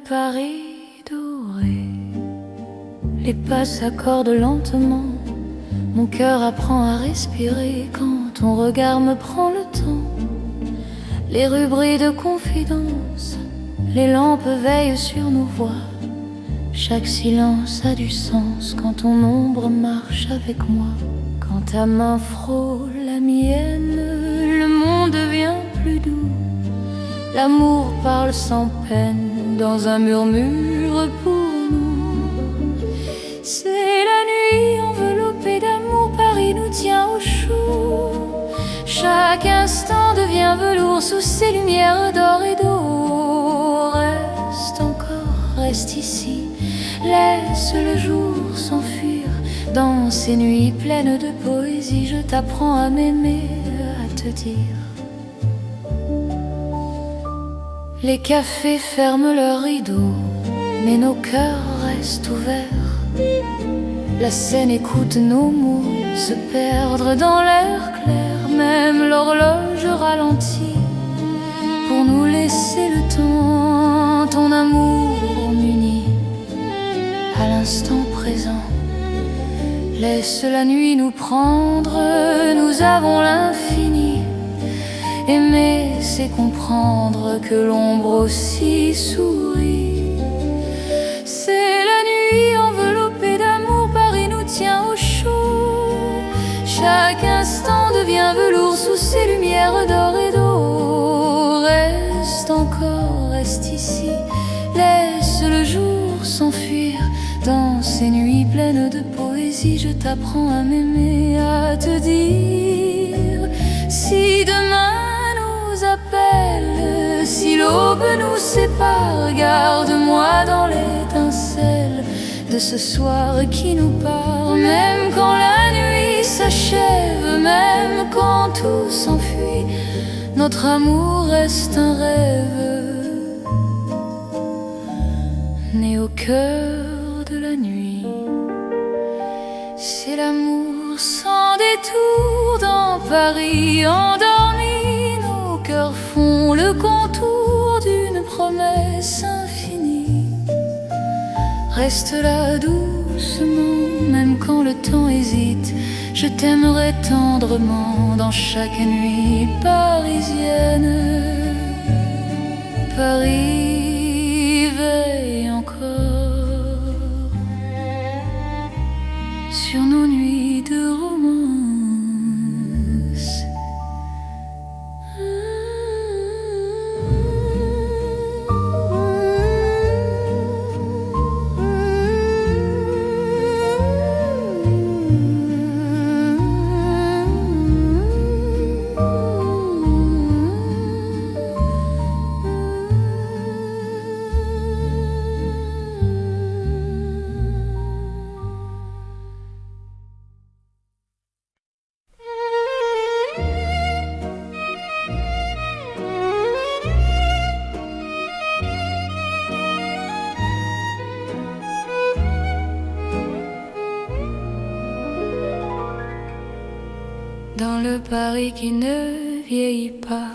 Paris doré. Les pas s'accordent lentement, mon cœur apprend à respirer quand ton regard me prend le temps. Les rues brillent de confidence, les lampes veillent sur nos voix. Chaque silence a du sens quand ton ombre marche avec moi. Quand ta main frôle la mienne, le monde devient plus doux. L'amour parle sans peine dans un murmure pour nous. C'est la nuit enveloppée d'amour, Paris nous tient au chaud. Chaque instant devient velours sous ces lumières d'or et d'eau. Reste encore, reste ici, laisse le jour s'enfuir. Dans ces nuits pleines de poésie, je t'apprends à m'aimer, à te dire. Les cafés ferment leurs rideaux, mais nos cœurs restent ouverts. La scène écoute nos mots se perdre dans l'air clair. Même l'horloge ralentit pour nous laisser le temps. Ton amour m'unit à l'instant présent. Laisse la nuit nous prendre, nous avons l'infini. Aimer, c'est comprendre que l'ombre aussi sourit. C'est la nuit enveloppée d'amour, Paris nous tient au chaud. Chaque instant devient velours sous ces lumières d'or et d'eau. Reste encore, reste ici, laisse le jour s'enfuir. Dans ces nuits pleines de poésie, je t'apprends à m'aimer, à te dire. Si demain nous appelle, si l'aube nous sépare, garde-moi dans l'étincelle de ce soir qui nous part. Même quand la nuit s'achève, même quand tout s'enfuit, notre amour reste un rêve né au cœur de la nuit. C'est l'amour sans détour dans Paris endormi. Nos cœurs font le contour d'une promesse infinie. Reste là doucement, même quand le temps hésite. Je t'aimerai tendrement dans chaque nuit parisienne. Paris veille encore sur nos nuits de romance. Dans le Paris qui ne vieillit pas,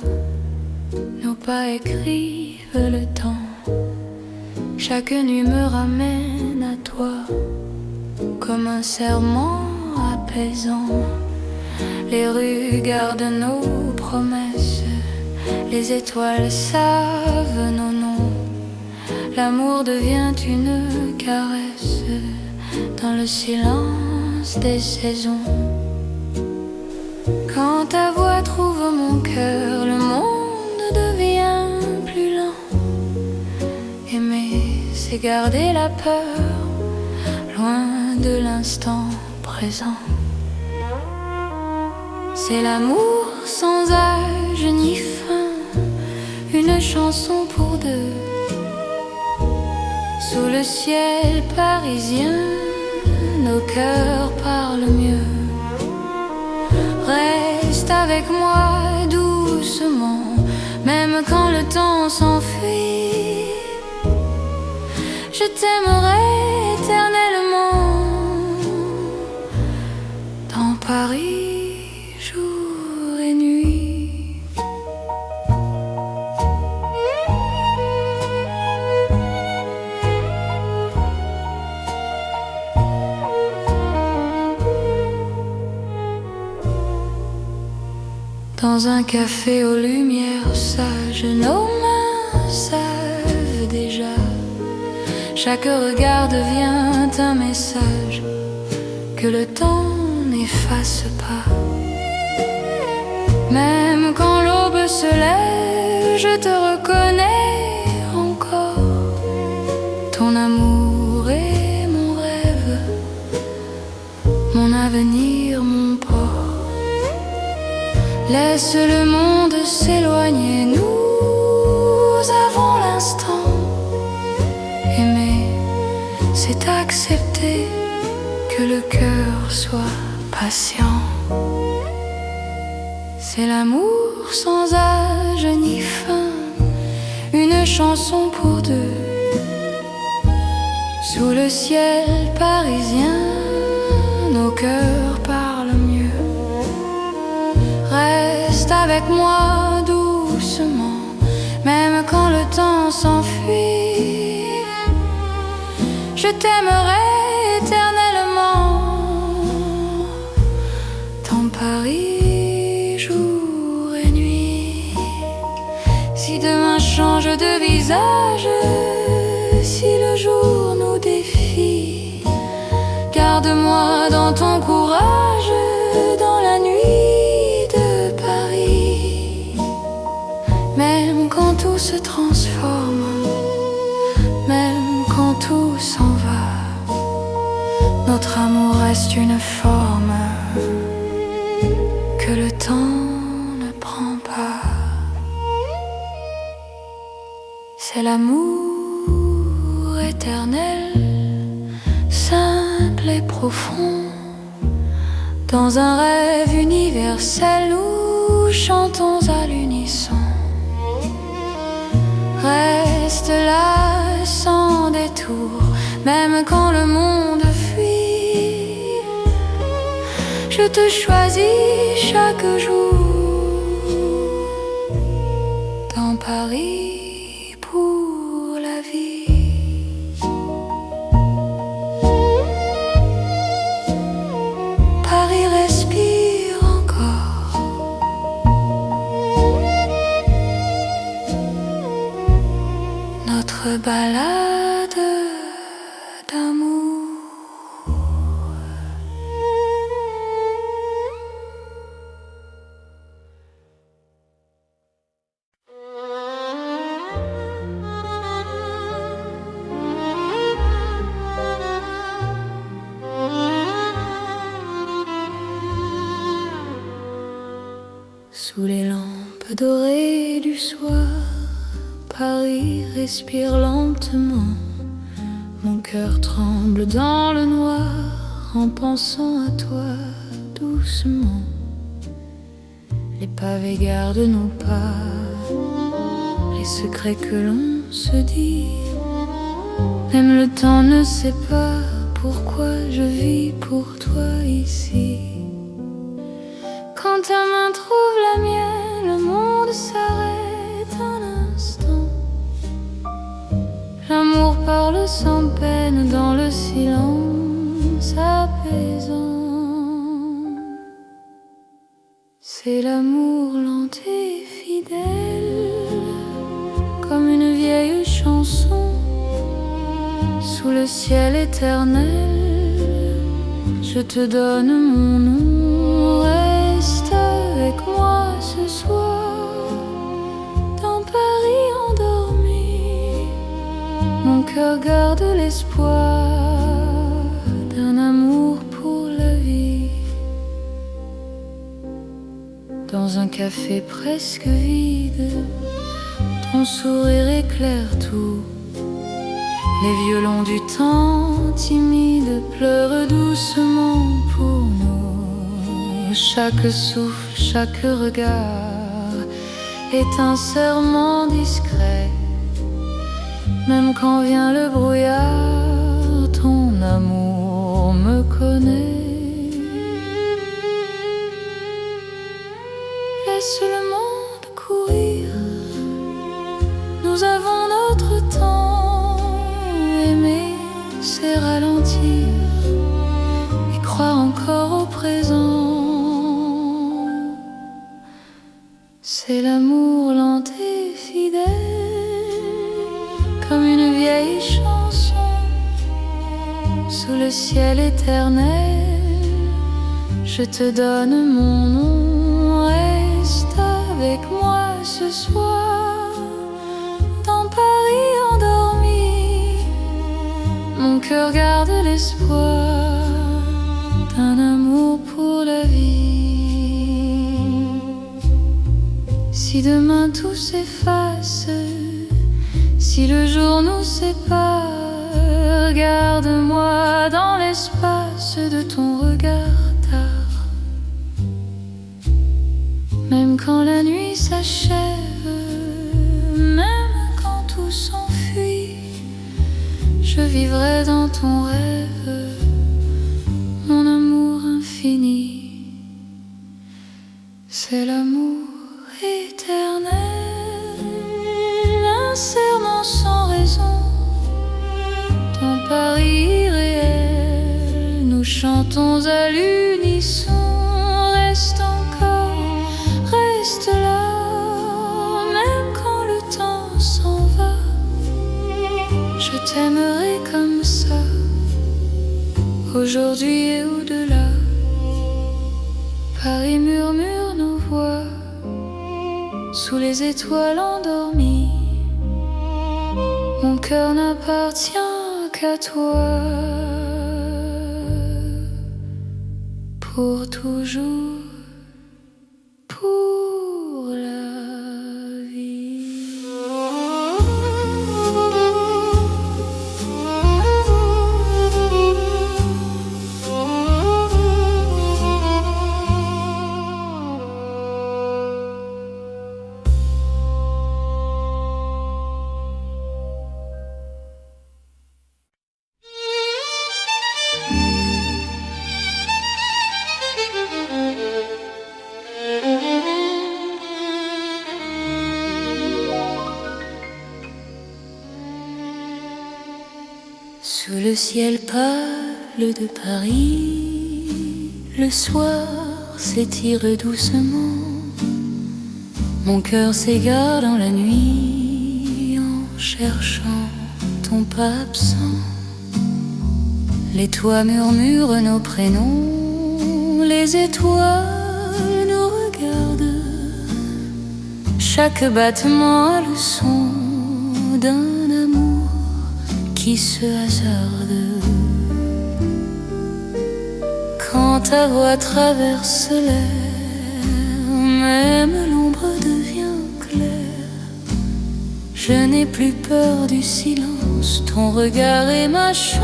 nos pas écrivent le temps. Chaque nuit me ramène à toi, comme un serment apaisant. Les rues gardent nos promesses, les étoiles savent nos noms. L'amour devient une caresse dans le silence des saisons. Quand ta voix trouve mon cœur, le monde devient plus lent. Aimer, c'est garder la peur, loin de l'instant présent. C'est l'amour sans âge ni fin, une chanson pour deux. Sous le ciel parisien, nos cœurs parlent mieux. Reste avec moi doucement, même quand le temps s'enfuit. Je t'aimerai éternellement dans Paris, jour et nuit. Dans un café aux lumières sages, nos mains savent déjà. Chaque regard devient un message que le temps n'efface pas. Même quand l'aube se lève, je te reconnais encore. Ton amour est mon rêve, mon avenir, mon port. Laisse le monde s'éloigner, nous avons l'instant. Aimer, c'est accepter que le cœur soit patient. C'est l'amour sans âge ni fin, une chanson pour deux. Sous le ciel parisien, nos cœurs parlent mieux. Reste avec moi doucement, même quand le temps s'enfuit. Je t'aimerai éternellement dans Paris, jour et nuit. Si demain change de visage, si le jour nous défie, garde-moi dans ton courage, dans la nuit de Paris. Même quand tout se transforme, même quand tout s'en va, notre amour reste une forme que le temps ne prend pas. C'est l'amour éternel, simple et profond. Dans un rêve universel, nous chantons à l'unisson. Reste là sans détour, même quand le monde fuit. Je te choisis chaque jour dans Paris pour la vie. Paris respire encore. Notre balade d'amour. Sous les lampes dorées du soir, Paris respire lentement. Mon cœur tremble dans le noir en pensant à toi doucement. Les pavés gardent nos pas, les secrets que l'on se dit. Même le temps ne sait pas pourquoi je vis pour toi ici. Quand ta main trouve la mienne, le monde s'arrête un instant. L'amour parle sans peine dans le silence apaisant. C'est l'amour lent et fidèle, comme une vieille chanson. Sous le ciel éternel, je te donne mon nom. Reste avec moi ce soir, dans Paris endormi. Mon cœur garde l'espoir d'un amour pour la vie. Dans un café presque vide, ton sourire éclaire tout. Les violons du temps timide pleurent doucement pour nous. Chaque souffle, chaque regard est un serment discret. Même quand vient le brouillard, ton amour me connaît. Laisse le monde courir, nous avons notre temps. Aimer, c'est ralentir et croire encore au présent. le ciel éternel, je te donne mon nom. Reste avec moi ce soir, dans Paris endormi. Mon cœur garde l'espoir d'un amour pour la vie. Si demain tout s'efface, si le jour nous sépare, garde-moi dans l'espace de ton regard tard. Même quand la nuit s'achève, même quand tout s'enfuit, je vivrai dans ton rêve, mon amour infini. C'est l'amour éternel, un serment sans raison. Dans Paris irréel, nous chantons à l'unisson. Reste encore, reste là, même quand le temps s'en va. Je t'aimerai comme ça, aujourd'hui et au-delà. Paris murmure nos voix sous les étoiles endormies. Mon cœur n'appartient qu'à toi, pour toujours, pour la vie. Sous le ciel pâle de Paris, le soir s'étire doucement. Mon cœur s'égare dans la nuit en cherchant ton pas absent. Les toits murmurent nos prénoms, les étoiles nous regardent. Chaque battement a le son d'un amour qui se hasarde. Quand ta voix traverse l'air, même l'ombre devient claire. Je n'ai plus peur du silence, ton regard est ma chance.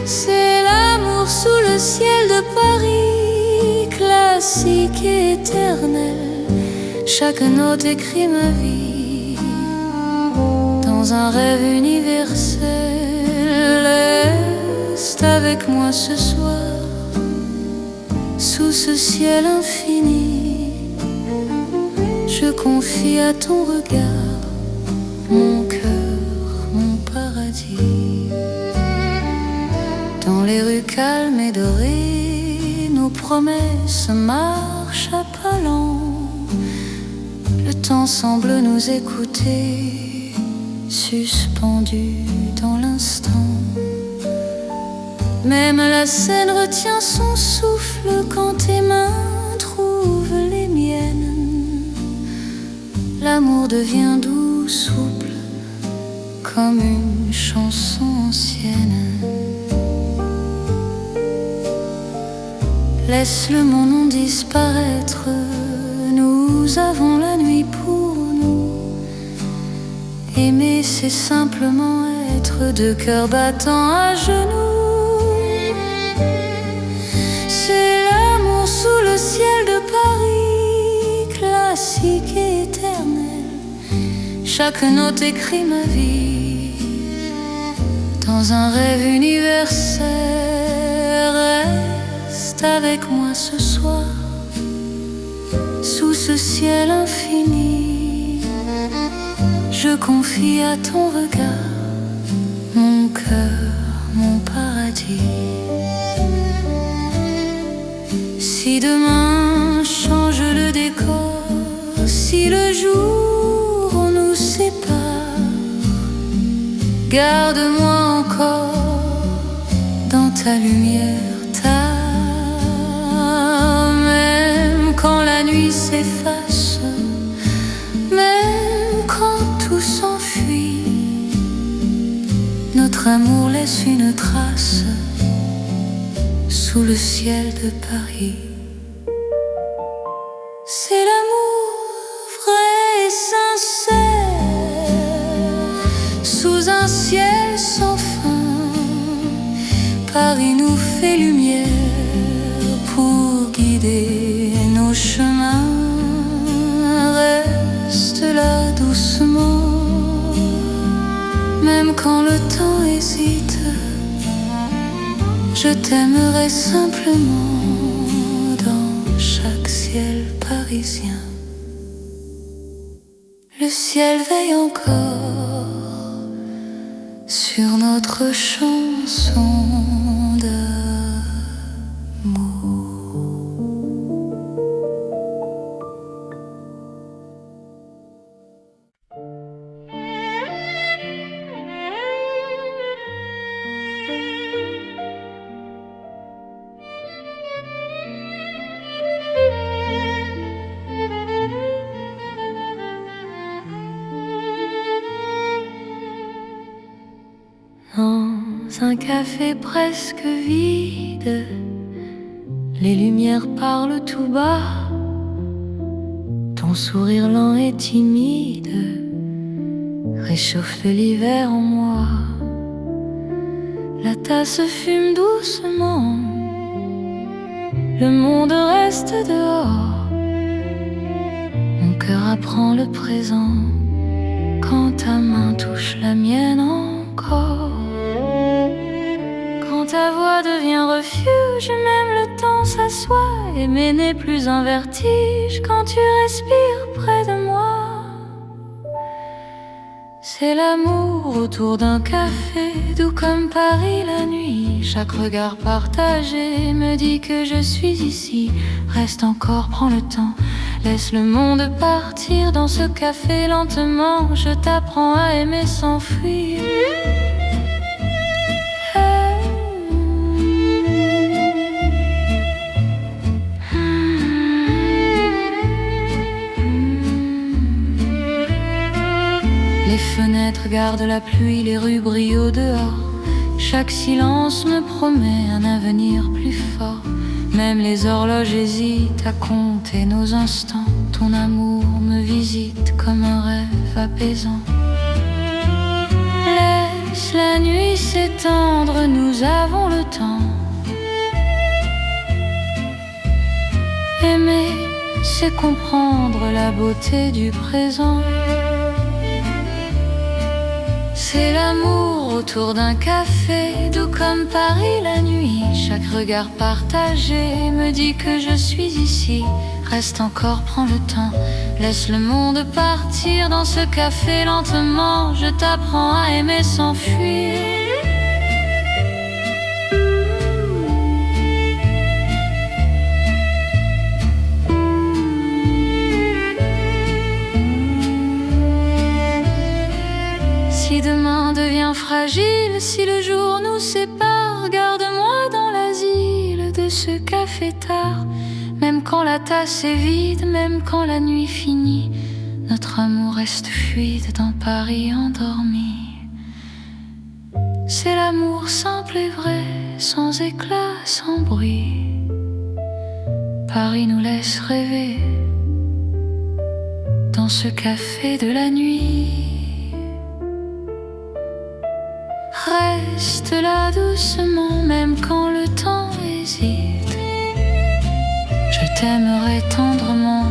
C'est l'amour sous le ciel de Paris, classique et éternel. Chaque note écrit ma vie dans un rêve universel. Reste avec moi ce soir, sous ce ciel infini. Je confie à ton regard mon cœur, mon paradis. Dans les rues calmes et dorées, nos promesses marchent à pas lents. Le temps semble nous écouter, suspendu dans l'instant. Même la scène retient son souffle quand tes mains trouvent les miennes. L'amour devient doux, souple, comme une chanson ancienne. Laisse le monde disparaître, nous avons la nuit pour nous. Aimer, c'est simplement être deux cœurs battants à genoux. C'est l'amour sous le ciel de Paris, classique et éternel. Chaque note écrit ma vie dans un rêve universel. Reste avec moi ce soir, sous ce ciel infini. Je confie à ton regard mon cœur, mon paradis. Si demain change le décor, si le jour nous sépare, garde-moi encore dans ta lumière tard. Même quand la nuit s'efface, même quand tout s'enfuit, notre amour laisse une trace sous le ciel de Paris. C'est l'amour vrai et sincère, sous un ciel sans fin. Paris nous fait lumière pour guider nos chemins. Reste là doucement, même quand le temps hésite. Je t'aimerai simplement dans chaque ciel parisien. Le ciel veille encore sur notre chanson d'amour. Dans un café presque vide, les lumières parlent tout bas. Ton sourire lent et timide réchauffe l'hiver en moi. La tasse fume doucement, le monde reste dehors. Mon cœur apprend le présent quand ta main touche la mienne encore. Quand ta voix devient refuge, même le temps s'assoit. Aimer n'est plus un vertige quand tu respires près de moi. C'est l'amour autour d'un café, doux comme Paris la nuit. Chaque regard partagé me dit que je suis ici. Reste encore, prends le temps, laisse le monde partir dans ce café lentement. Je t'apprends à aimer sans fuir. Les fenêtres gardent la pluie, les rues brillent au dehors. Chaque silence me promet un avenir plus fort. Même les horloges hésitent à compter nos instants. Ton amour me visite comme un rêve apaisant. Laisse la nuit s'étendre, nous avons le temps. Aimer, c'est comprendre la beauté du présent. C'est l'amour autour d'un café, doux comme Paris la nuit. Chaque regard partagé me dit que je suis ici. Reste encore, prends le temps, laisse le monde partir dans ce café lentement. Je t'apprends à aimer sans fuir. Si demain devient fragile, si le jour nous sépare, garde-moi dans l'asile de ce café tard. Même quand la tasse est vide, même quand la nuit finit, notre amour reste fluide dans Paris endormi. C'est l'amour simple et vrai, sans éclat, sans bruit. Paris nous laisse rêver dans ce café de la nuit. Reste là doucement, même quand le temps hésite. Je t'aimerai tendrement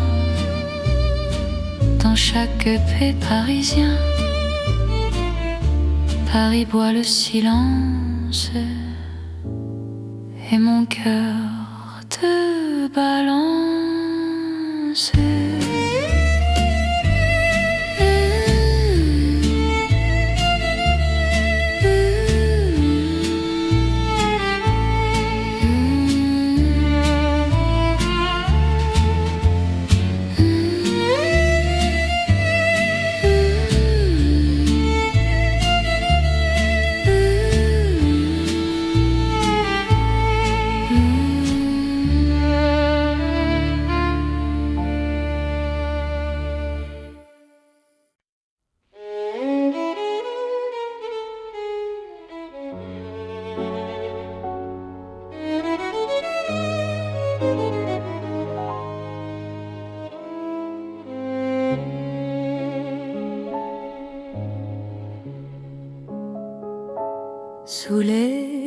dans chaque paix parisien. Paris boit le silence et mon cœur te balance.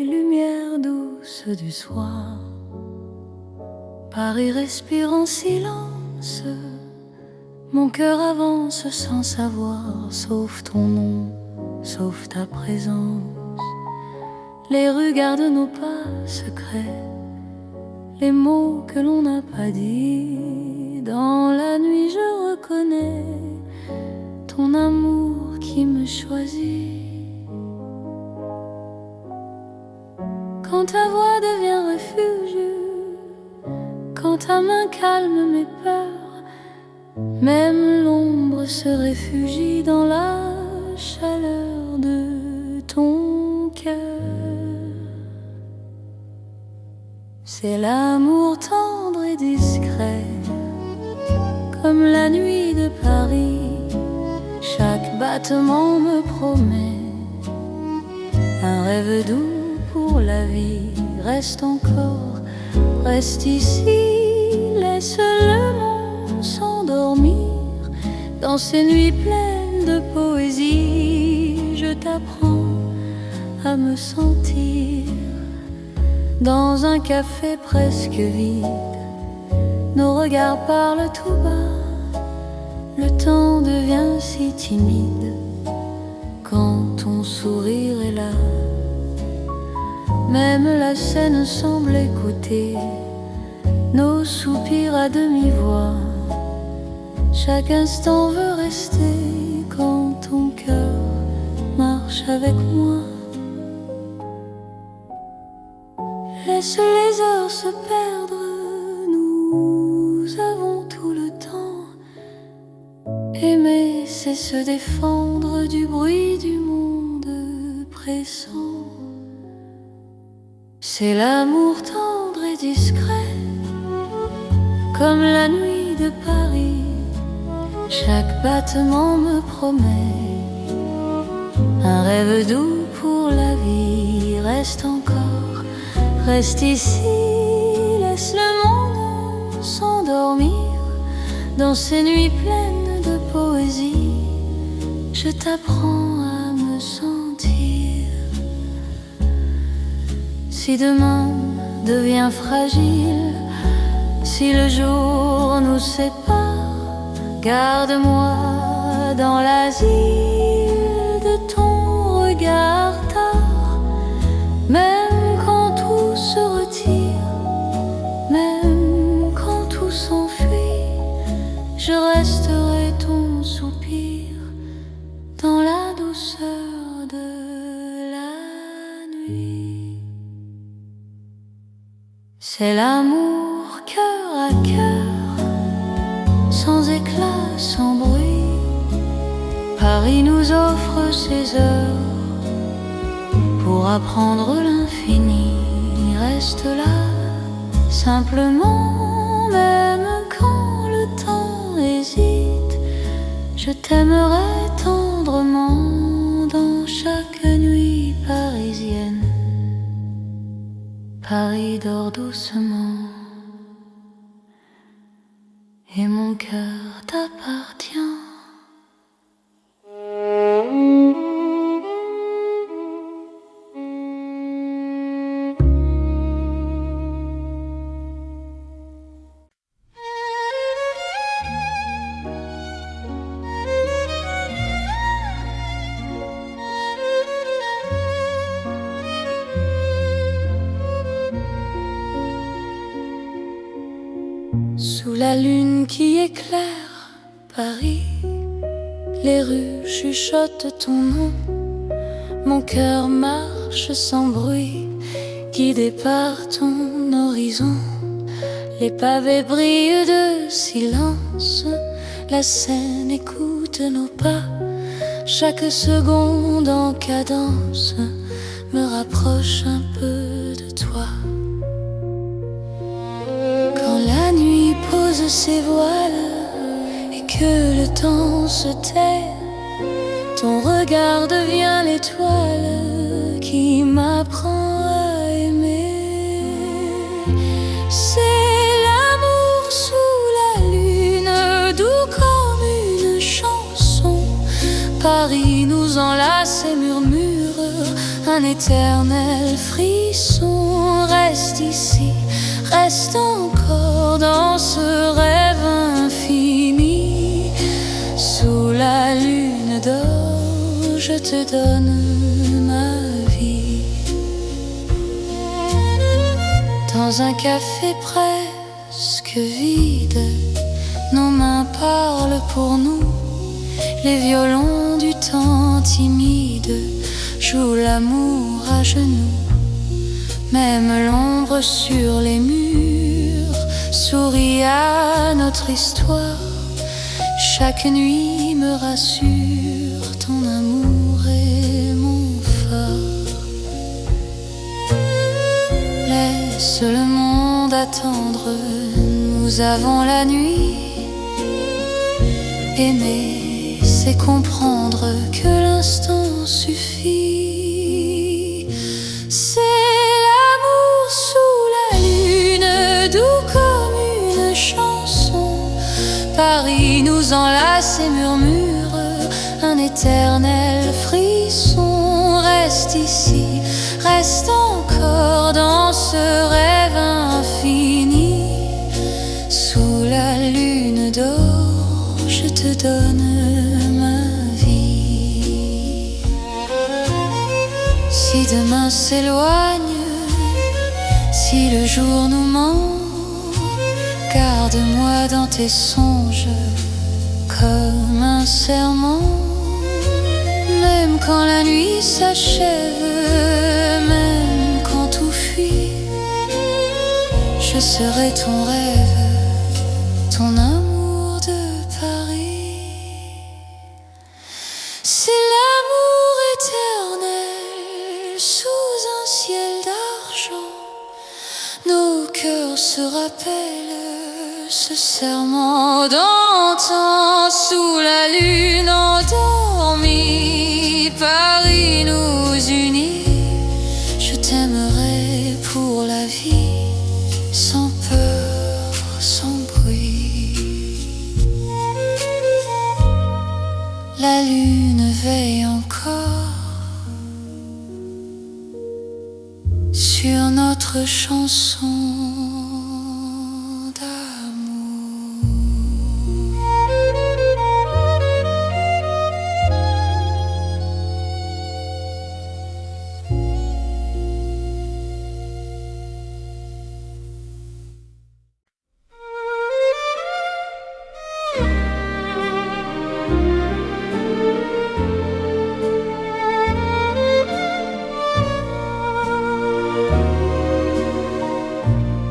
lumières douces du soir. Paris respire en silence, mon cœur avance sans savoir, sauf ton nom, sauf ta présence. Les rues gardent nos pas secrets, les mots que l'on n'a pas dit. Dans la nuit je reconnais ton amour qui me choisit. Quand ta voix devient refuge, quand ta main calme mes peurs, même l'ombre se réfugie dans la chaleur de ton cœur. C'est l'amour tendre et discret, comme la nuit de Paris. Chaque battement me promet un rêve doux pour la vie. Reste encore, reste ici, laisse le monde s'endormir dans ces nuits pleines de poésie. Je t'apprends à me sentir dans un café presque vide. Nos regards parlent tout bas, le temps devient si timide quand ton sourire est là. Même la scène semble écouter nos soupirs à demi-voix. Chaque instant veut rester quand ton cœur marche avec moi. Laisse les heures se perdre, nous avons tout le temps. Aimer, c'est se défendre du bruit du monde pressant. C'est l'amour tendre et discret, comme la nuit de Paris. Chaque battement me promet un rêve doux pour la vie. Reste encore, reste ici, laisse le monde s'endormir dans ces nuits pleines de poésie. Je t'apprends à me sentir. Si demain devient fragile, si le jour nous sépare, garde-moi dans l'asile de ton regard tard. Même quand tout se retire, même quand tout s'enfuit, je resterai ton soupir dans la douceur de la nuit. C'est l'amour cœur à cœur, sans éclat, sans bruit. Paris nous offre ses heures pour apprendre l'infini. Reste là, simplement, même quand le temps hésite. Je t'aimerai tendrement dans chaque nuit parisienne. Paris dort doucement et mon cœur t'appartient. Sous la lune qui éclaire Paris, les rues chuchotent ton nom. Mon cœur marche sans bruit, guidé par ton horizon. Les pavés brillent de silence, la Seine écoute nos pas. Chaque seconde en cadence me rapproche un peu de toi. Quand la nuit pose ses voiles et que le temps se tait, ton regard devient l'étoile qui m'apprend à aimer. C'est l'amour sous la lune, doux comme une chanson. Paris nous enlace et murmure un éternel frisson. Reste ici, reste encore dans ce rêve infini. Sous la lune d'or, je te donne ma vie. Dans un café presque vide, nos mains parlent pour nous. Les violons du temps timide jouent l'amour à genoux. Même l'ombre sur les murs sourit à notre histoire. Chaque nuit me rassure, ton amour est mon phare. Laisse le monde attendre, nous avons la nuit. Aimer, c'est comprendre que l'instant suffit. C'est l'amour sous la lune, doux comme une chanson. Paris nous enlace et murmure un éternel frisson. Reste ici, reste encore dans ce rêve infini. Sous la lune d'or, je te donne ma vie. Si demain s'éloigne, si le jour nous ment, garde-moi dans tes songes comme un serment. Même quand la nuit s'achève, même quand tout fuit, je serai ton rêve, ton amour de Paris. C'est l'amour éternel sous un ciel d'argent. Nos cœurs se rappellent ce serment d'antan. Sous la lune endormie, Paris nous unit. Je t'aimerai pour la vie, sans peur, sans bruit. La lune veille encore sur notre chanson d'amour.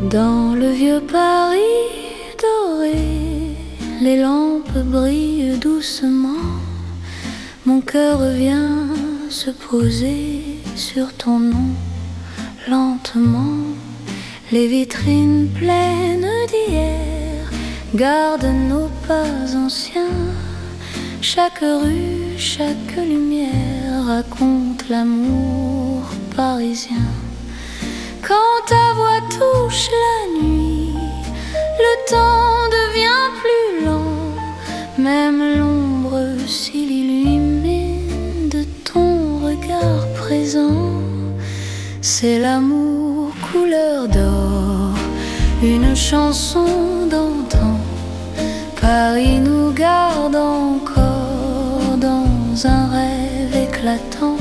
Dans le vieux Paris doré, les lampes brillent doucement. Mon cœur vient se poser sur ton nom lentement. Les vitrines pleines d'hier gardent nos pas anciens. Chaque rue, chaque lumière raconte l'amour parisien. Quand ta voix touche la nuit, le temps devient plus lent. Même l'ombre s'illumine de ton regard présent. C'est l'amour couleur d'or, une chanson d'antan. Paris nous garde encore dans un rêve éclatant.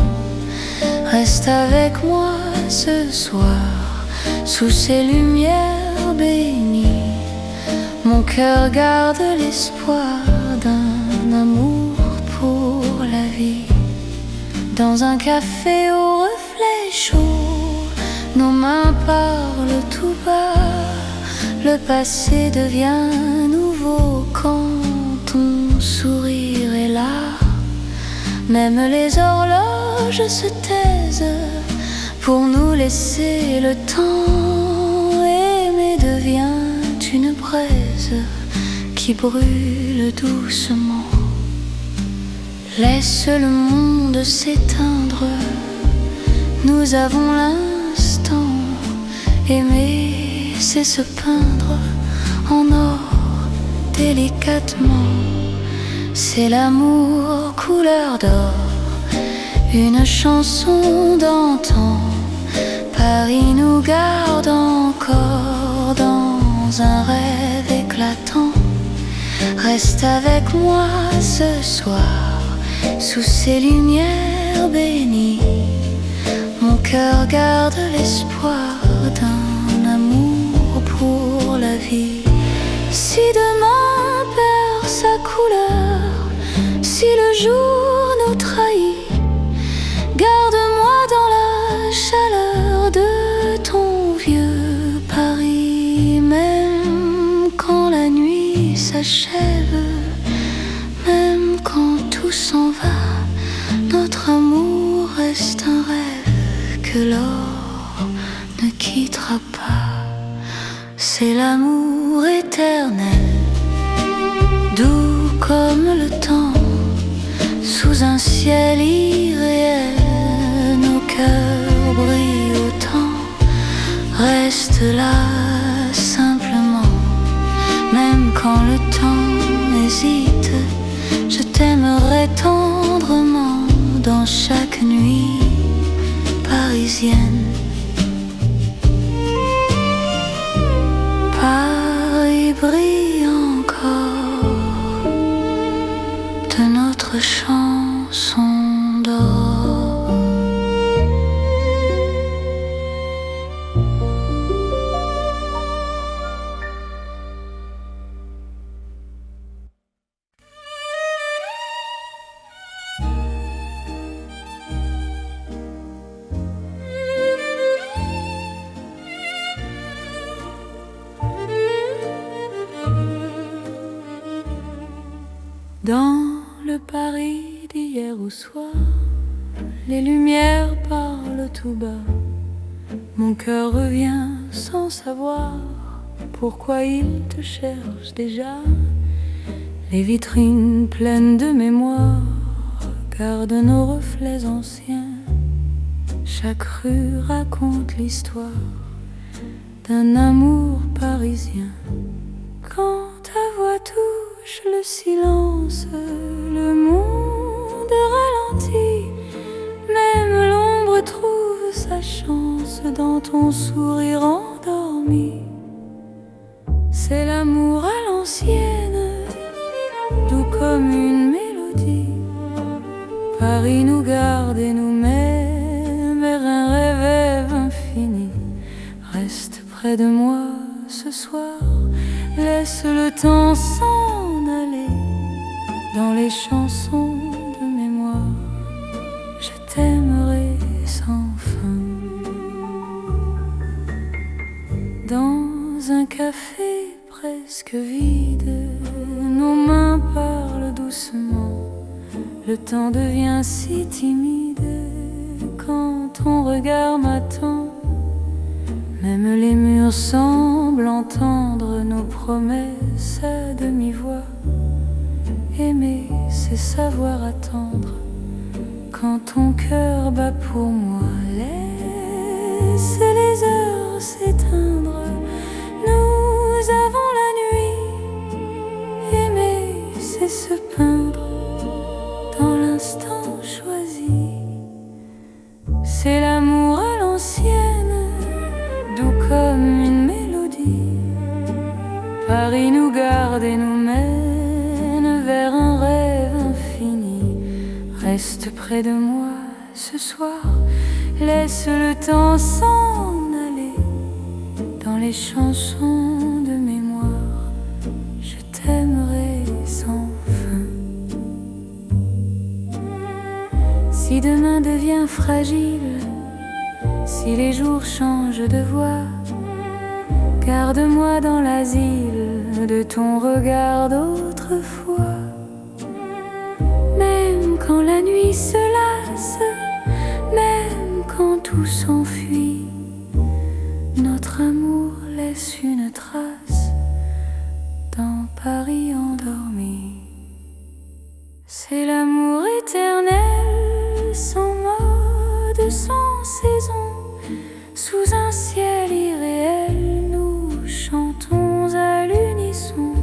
Reste avec moi ce soir, sous ces lumières bénies. Mon cœur garde l'espoir d'un amour pour la vie. Dans un café au reflet chaud, nos mains parlent tout bas. Le passé devient nouveau quand ton sourire est là. Même les horloges se taisent pour nous laisser le temps. Aimer devient une braise qui brûle doucement. Laisse le monde s'éteindre, nous avons l'instant. Aimer, c'est se peindre en or délicatement. C'est l'amour couleur d'or, Une chanson d'antan, Paris nous garde encore dans un rêve éclatant. Reste avec moi ce soir, sous ces lumières bénies. Mon cœur garde l'espoir d'un amour pour la vie. Si demain perd sa couleur, si le jour nous trahit, garde-moi dans la chaleur de ton vieux Paris. Même quand la nuit s'achève, même quand tout s'en va, notre amour reste un rêve que l'or ne quittera pas. C'est l'amour éternel, doux comme le temps, sous un ciel irréel. Nos cœurs brillent autant, reste là simplement. Même quand le temps hésite, je t'aimerai tendrement dans chaque nuit parisienne. Paris brille encore de notre chanson d'or. Dans le Paris d'hier au soir, les lumières parlent tout bas. Mon cœur revient sans savoir pourquoi il te cherche déjà. Les vitrines pleines de mémoire gardent nos reflets anciens. Chaque rue raconte l'histoire d'un amour parisien. Quand ta voix touche le silence, le monde ralentit. Même l'ombre trouve sa chance dans ton sourire endormi. C'est l'amour à l'ancienne, doux comme une mélodie. Paris nous garde et nous met vers un rêve infini. Reste près de moi ce soir, laisse le temps s'en aller dans les chansons de mémoire. Je t'aimerai sans fin. Dans un café presque vide, nos mains parlent doucement. Le temps devient si timide quand ton regard m'attend. Même les murs semblent entendre nos promesses à demi-voix. Aimer, c'est savoir attendre quand ton cœur bat pour moi. Laisse les heures s'éteindre, nous avons la nuit. Aimer, c'est se peindre dans l'instant choisi. C'est l'amour à l'ancienne, doux comme une mélodie. Paris nous garde et nous mène vers un rêve infini. Reste près de moi ce soir, laisse le temps s'en aller dans les chansons de mémoire. Je t'aimerai sans fin. Si demain devient fragile, si les jours changent de voix, garde-moi dans l'asile de ton regard d'autrefois. Même quand la nuit se lasse, même quand tout s'enfuit, notre amour laisse une trace dans Paris endormi. C'est l'amour éternel, sans mode, sans saison. Sous un ciel irréel, nous chantons à l'unisson.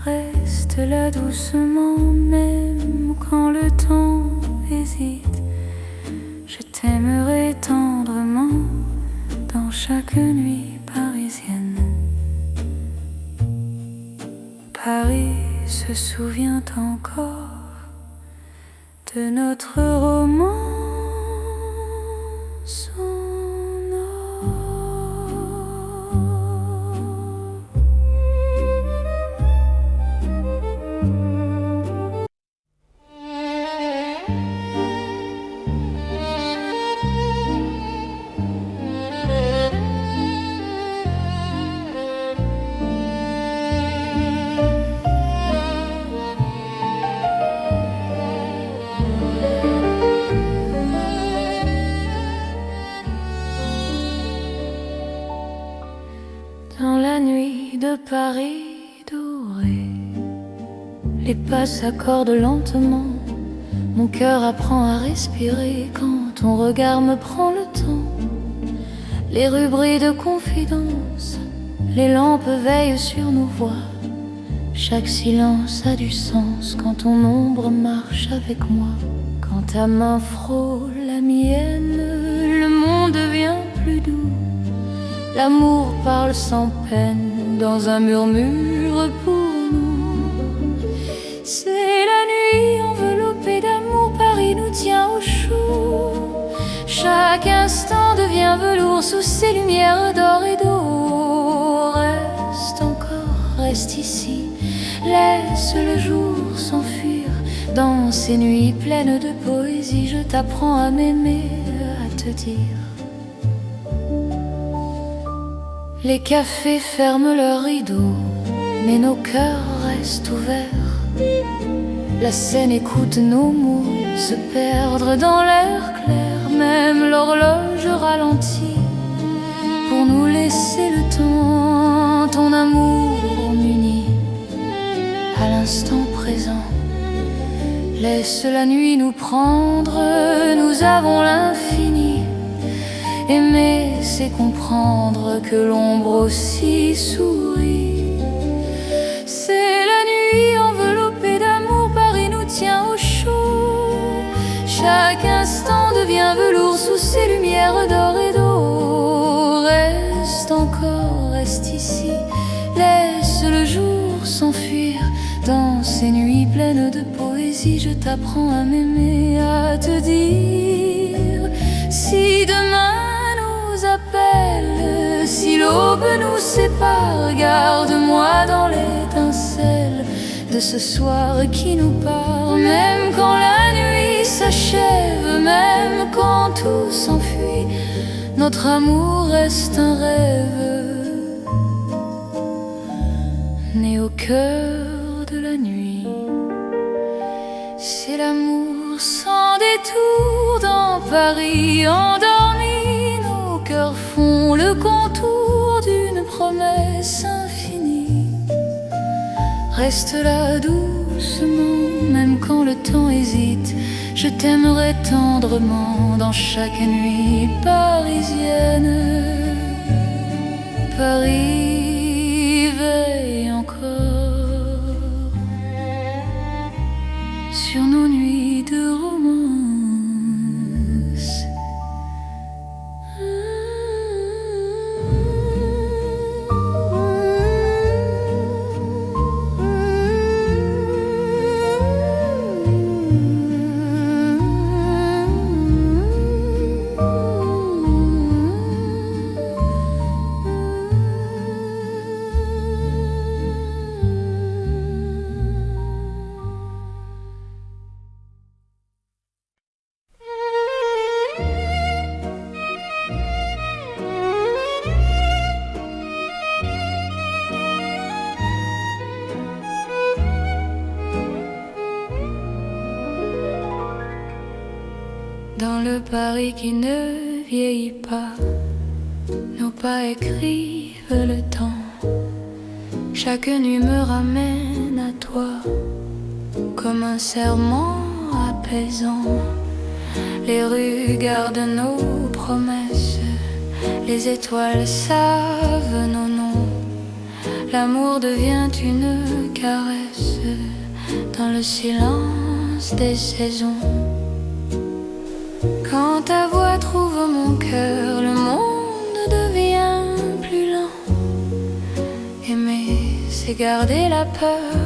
Reste là doucement, même quand le temps hésite. chaque nuit parisienne. Paris se souvient encore de notre romance en or. Dans la nuit de Paris doré, les pas s'accordent lentement. Mon cœur apprend à respirer quand ton regard me prend le temps. Les rues brillent de confidence, les lampes veillent sur nos voix. Chaque silence a du sens quand ton ombre marche avec moi. Quand ta main frôle la mienne, le monde devient plus doux. L'amour parle sans peine dans un murmure pour nous. C'est la nuit enveloppée d'amour, Paris nous tient au chaud. Chaque instant devient velours sous ces lumières d'or et d'eau. Reste encore, reste ici, laisse le jour s'enfuir. Dans ces nuits pleines de poésie, je t'apprends à m'aimer, à te dire. Les cafés ferment leurs rideaux, mais nos cœurs restent ouverts. La scène écoute nos mots se perdre dans l'air clair. Même l'horloge ralentit pour nous laisser le temps. Ton amour m'unit à l'instant présent. Laisse la nuit nous prendre, nous avons l'infini. Aimer, c'est comprendre que l'ombre aussi sourit. C'est la nuit enveloppée d'amour, Paris nous tient au chaud. Chaque instant devient velours sous ces lumières d'or et d'eau. Reste encore, reste ici, laisse le jour s'enfuir. Dans ces nuits pleines de poésie, je t'apprends à m'aimer, à te dire. Si demain appelle, si l'aube nous sépare, garde-moi dans l'étincelle de ce soir qui nous part. Même quand la nuit s'achève, même quand tout s'enfuit, notre amour reste un rêve né au cœur de la nuit. C'est l'amour sans détour dans Paris endormi. Cœurs font le contour d'une promesse infinie. Reste là doucement, même quand le temps hésite. Je t'aimerai tendrement dans chaque nuit parisienne. Paris veille encore sur nos nuits de romance. Dans le Paris qui ne vieillit pas, nos pas écrivent le temps. Chaque nuit me ramène à toi, comme un serment apaisant. Les rues gardent nos promesses, les étoiles savent nos noms. L'amour devient une caresse dans le silence des saisons. Quand ta voix trouve mon cœur, le monde devient c'est garder la peur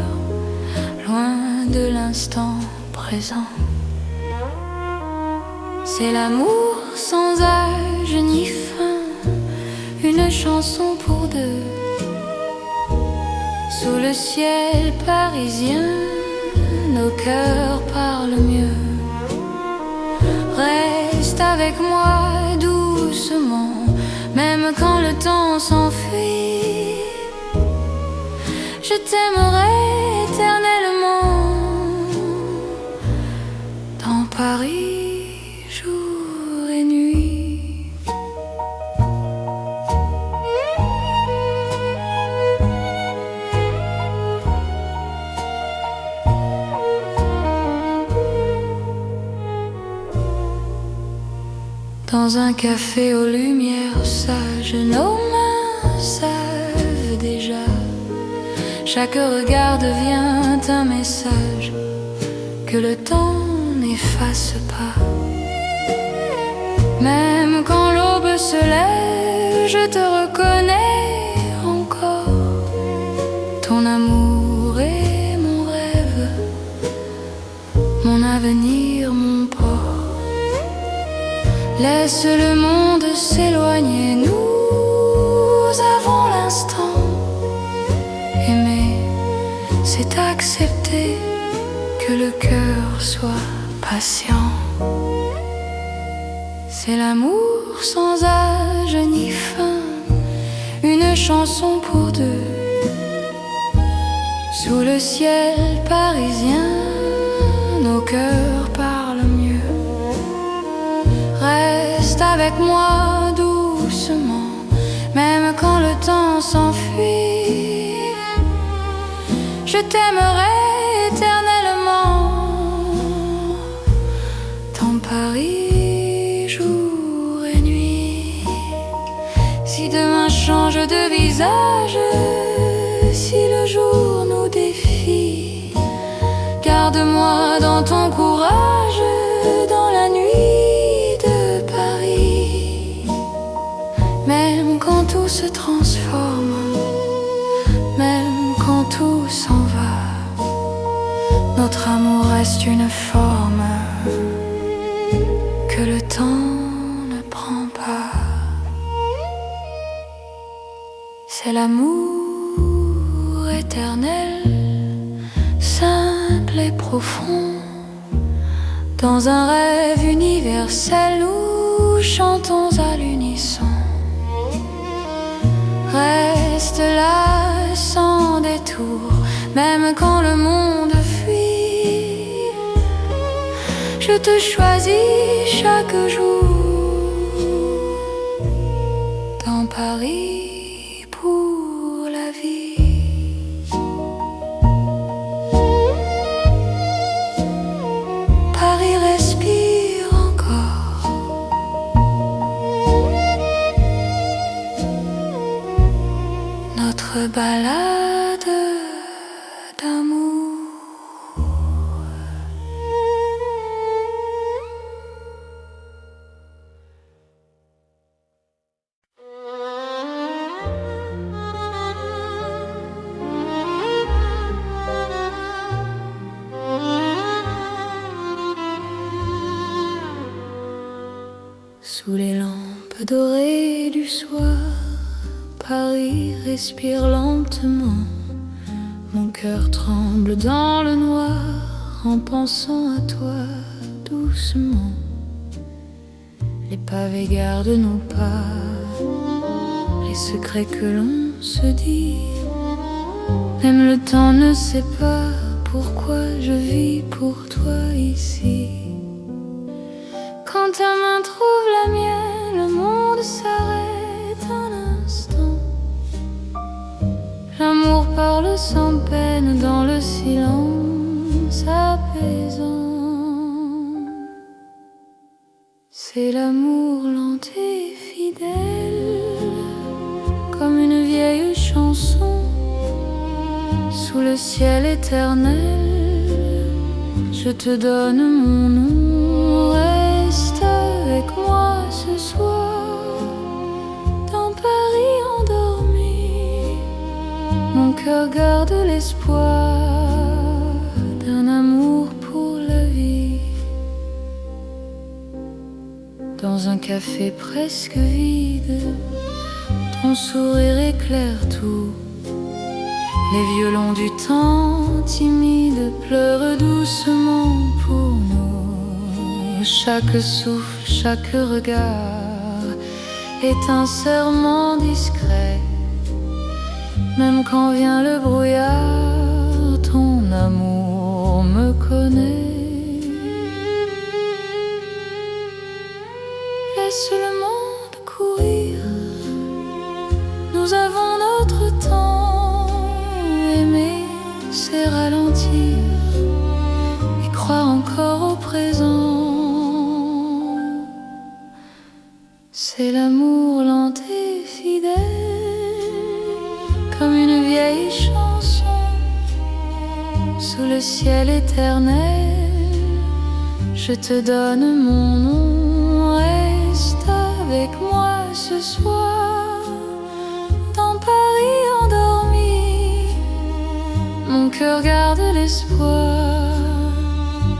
loin de l'instant présent. C'est l'amour sans âge ni fin, une chanson pour deux. Sous le ciel parisien, nos cœurs parlent mieux. Reste avec moi doucement, même quand le temps s'enfuit. Je t'aimerai éternellement dans Paris, jour et nuit. Dans un café aux lumières sages, nos mains savent déjà. Chaque regard devient un message que le temps n'efface pas. Même quand l'aube se lève, je te reconnais encore. Ton amour est mon rêve, mon avenir, mon port. Laisse le monde s'éloigner, nous avons l'instant. Aimer, c'est accepter que le cœur soit patient. C'est l'amour sans âge ni fin, une chanson pour deux. Sous le ciel parisien, nos cœurs parlent mieux. Reste avec moi doucement, même quand le temps s'enfuit. Je t'aimerai éternellement dans Paris, jour et nuit. Si demain change de visage, si le jour nous défie, garde-moi dans ton courage, dans la nuit de Paris. Même quand tout se transforme, même quand tout s'en va, notre amour reste une forme que le temps ne prend pas. C'est l'amour éternel, simple et profond. Dans un rêve universel, nous chantons à l'unisson. Reste là sans détour, même quand le monde fuit. Je te choisis chaque jour dans Paris pour la vie. Paris respire encore. Notre balade d'amour. Sous les lampes dorées du soir, Paris respire lentement. Mon cœur tremble dans le noir en pensant à toi doucement. Les pavés gardent nos pas, les secrets que l'on se dit. Même le temps ne sait pas pourquoi je vis pour toi ici. Quand ta main trouve la mienne, le monde s'arrête un instant. L'amour parle sans peine dans le silence apaisant. C'est l'amour lent et fidèle, comme une vieille chanson. Sous le ciel éternel, je te donne mon nom. Reste avec moi ce soir, dans Paris endormi. Mon cœur garde l'espoir d'un amour pour la vie. Dans un café presque vide, ton sourire éclaire tout. Les violons du temps timide pleurent doucement pour nous. Chaque souffle, chaque regard est un serment discret. Même quand vient le brouillard, ton amour me connaît. Laisse le monde courir, nous avons notre temps. Aimer, c'est ralentir et croire encore au présent. C'est l'amour lent et fidèle, comme une vieille chanson sous le ciel éternel. Je te donne mon nom, reste avec moi ce soir dans Paris endormi. Mon cœur garde l'espoir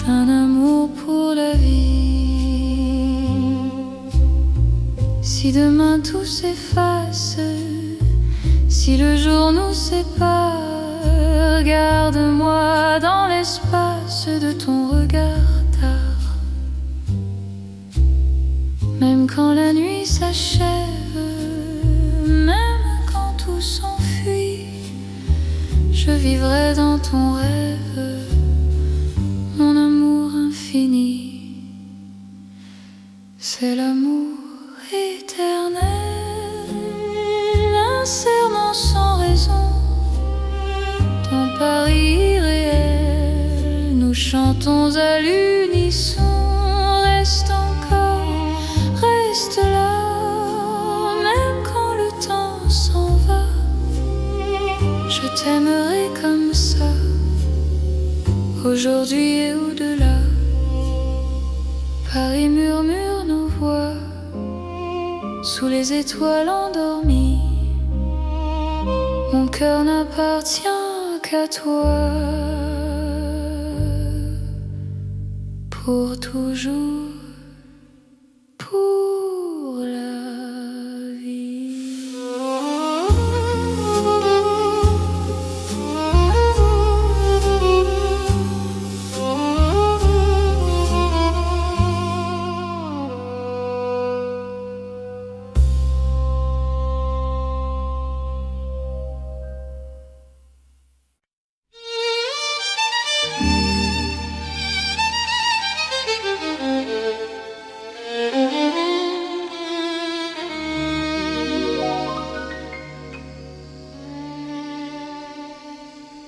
d'un amour pour la vie. Si demain tout s'efface, si le jour nous sépare, garde-moi dans l'espace de ton regard tard. Même quand la nuit s'achève, même quand tout s'enfuit, je vivrai dans ton rêve, mon amour infini. C'est l'amour éternel, un serment sans raison, ton Paris irréel. Nous chantons à l'unisson. Reste encore, reste là, même quand le temps s'en va. Je t'aimerai comme ça, aujourd'hui et au-delà. Paris murmure nos voix sous les étoiles endormies. Mon cœur n'appartient qu'à toi, pour toujours, pour la vie.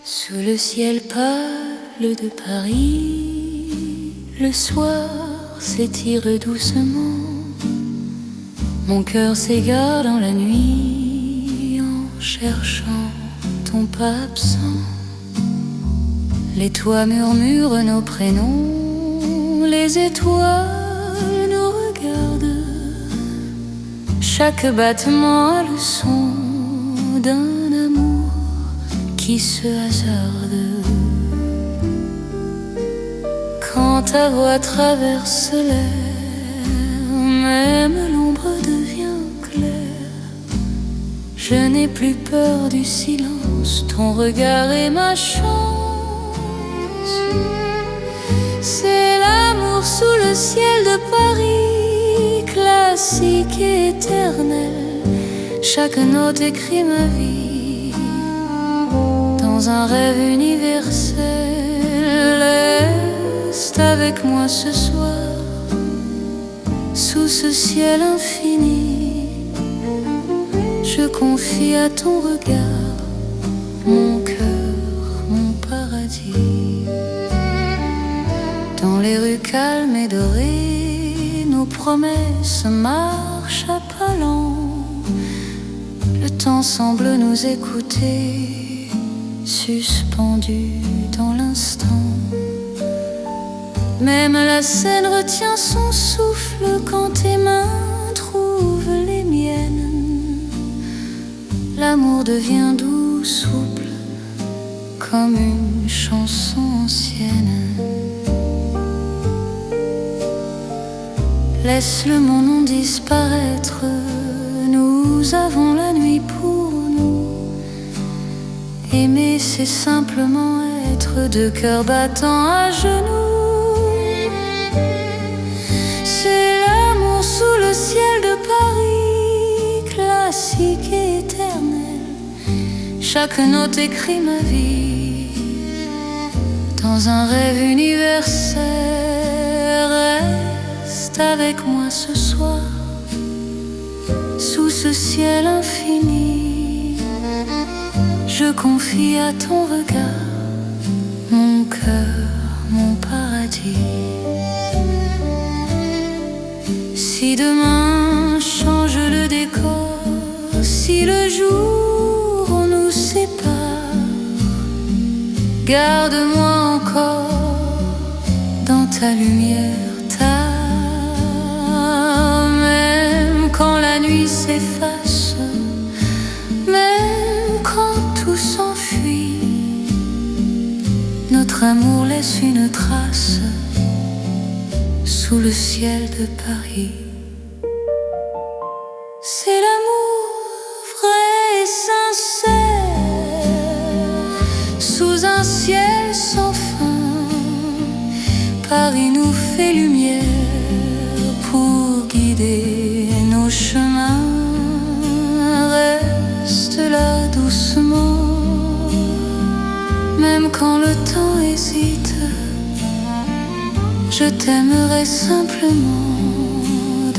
Sous le ciel pâle de Paris, le soir s'étire doucement. Mon cœur s'égare dans la nuit en cherchant ton pas absent. Les toits murmurent nos prénoms, les étoiles nous regardent. Chaque battement a le son d'un amour qui se hasarde. Quand ta voix traverse l'air, même l'ombre devient claire. Je n'ai plus peur du silence, ton regard est ma chance. C'est l'amour sous le ciel de Paris, classique et éternel. Chaque note écrit ma vie dans un rêve universel. Reste avec moi ce soir, sous ce ciel infini. Je confie à ton regard mon cœur, mon paradis. Dans les rues calmes et dorées, nos promesses marchent à pas lents. Le temps semble nous écouter, suspendu dans l'instant. Même la scène retient son souffle quand tes mains trouvent les miennes. L'amour devient doux, souple, comme une chanson ancienne. Laisse le monde disparaître, nous avons la nuit pour nous. Aimer, c'est simplement être deux cœurs battant à genoux. C'est l'amour sous le ciel de Paris, classique et éternel. Chaque note écrit ma vie dans un rêve universel. Reste avec moi ce soir, sous ce ciel infini. Je confie à ton regard mon cœur, mon paradis. Si demain change le décor, si le jour nous sépare, garde-moi encore dans ta lumière, même quand la nuit s'efface, même quand tout s'enfuit, notre amour laisse une trace sous le ciel de Paris. C'est l'amour vrai et sincère, sous un ciel sans fin. Paris nous fait lumière pour guider nos chemins. Reste là doucement, même quand le temps hésite. Je t'aimerai simplement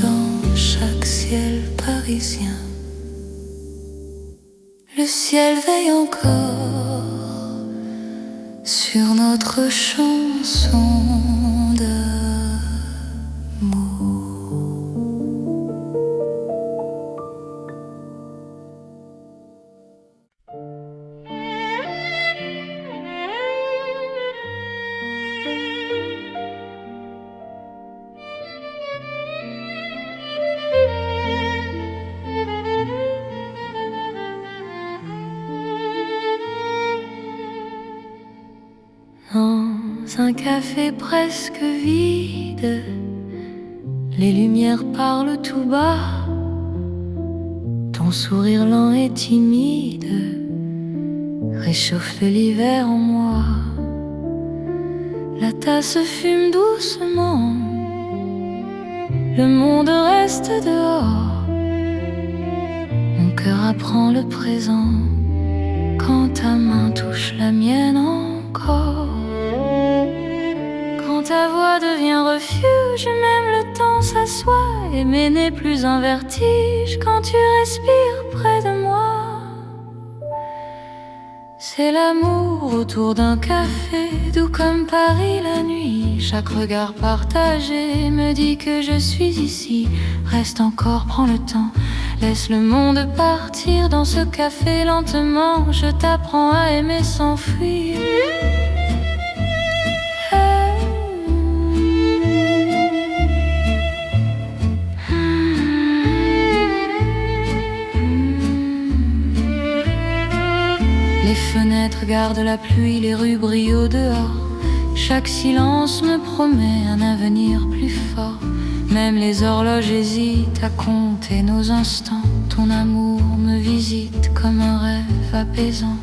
dans chaque ciel parisien. Le ciel veille encore sur notre chanson d'amour. Dans un café presque vide, les lumières parlent tout bas. Ton sourire lent et timide réchauffe l'hiver en moi. La tasse fume doucement, le monde reste dehors. Mon cœur apprend le présent quand ta main touche la mienne encore. Quand ta voix devient refuge, même le temps s'assoit. Aimer n'est plus un vertige quand tu respires près de moi. C'est l'amour autour d'un café, doux comme Paris la nuit. Chaque regard partagé me dit que je suis ici. Reste encore, prends le temps, laisse le monde partir dans ce café lentement. Je t'apprends à aimer sans fuir. Les fenêtres gardent la pluie, les rues brillent au dehors. Chaque silence me promet un avenir plus fort. Même les horloges hésitent à compter nos instants. Ton amour me visite comme un rêve apaisant.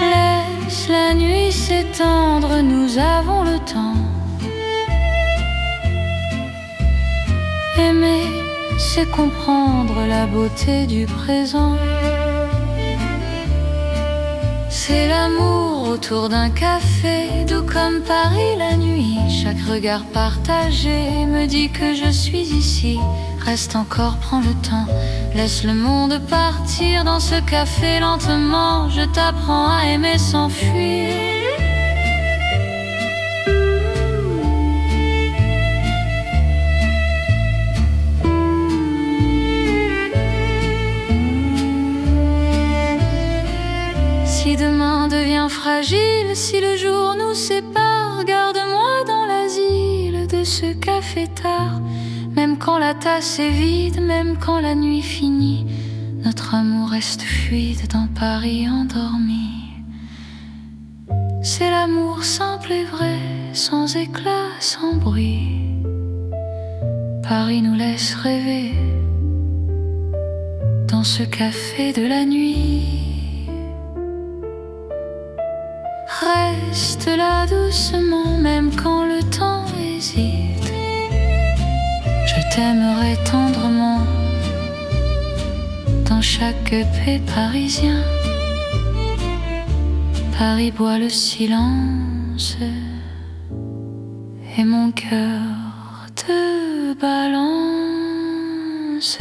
Laisse la nuit s'étendre, nous avons le temps. Aimer, c'est comprendre la beauté du présent. C'est l'amour autour d'un café, doux comme Paris la nuit. Chaque regard partagé me dit que je suis ici. Reste encore, prends le temps, laisse le monde partir dans ce café lentement. Je t'apprends à aimer sans fuir. Si demain devient fragile, si le jour nous sépare, garde-moi dans l'asile de ce café tard. Même quand la tasse est vide, même quand la nuit finit, notre amour reste fluide dans Paris endormi. C'est l'amour simple et vrai, sans éclat, sans bruit. Paris nous laisse rêver dans ce café de la nuit. Reste là doucement, même quand le temps hésite. Je t'aimerai tendrement dans chaque paix parisien. Paris boit le silence et mon cœur te balance.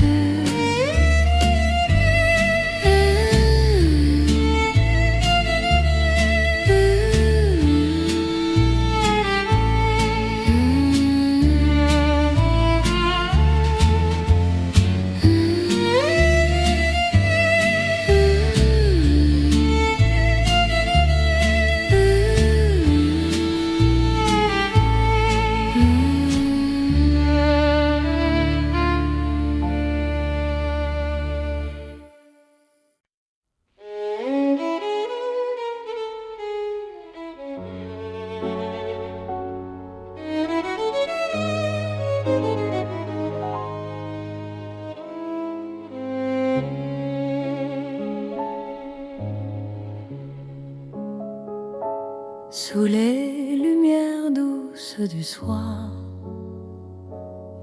Sous les lumières douces du soir,